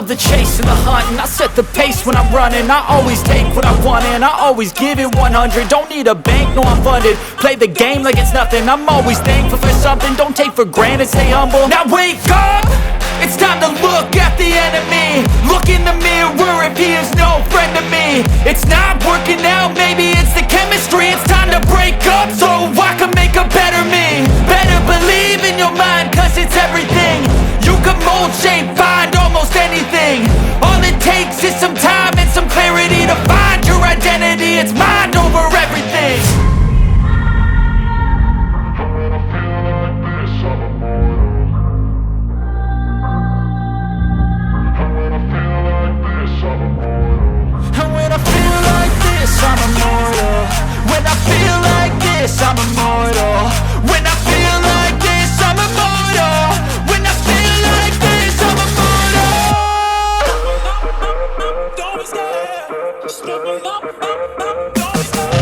love the chase and the hunt, and I set the pace when I'm running. I always take what I want and I always give it 100. Don't need a bank, no I'm funded. Play the game like it's nothing. I'm always thankful for something. Don't take for granted, stay humble. Now wake up! It's time to look at the enemy. Look in the mirror if he is no friend to me. It's not working out, maybe it's the chemistry. It's time to break up so I can make a better me. Better believe in your mind, cause it's everything. You can mold, shape, find almost anything. All it takes is some time and some clarity to find your identity. It's mind over everything. I'm immortal. When I feel like this, I'm immortal. When I feel like this, I'm immortal. When I feel like this, I'm immortal. Don't stop. Stepping up. Don't stop.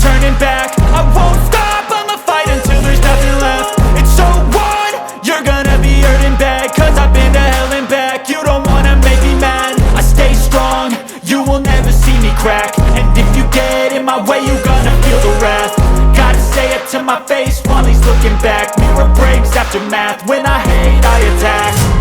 Turning back, I won't stop, I'ma fight until there's nothing left. It's so on, you're gonna be hurting bad, cause I've been to hell and back. You don't wanna make me mad, I stay strong, you will never see me crack. And if you get in my way, you're gonna feel the wrath. Gotta say it to my face while he's looking back. Mirror breaks after math, when I hate I attack.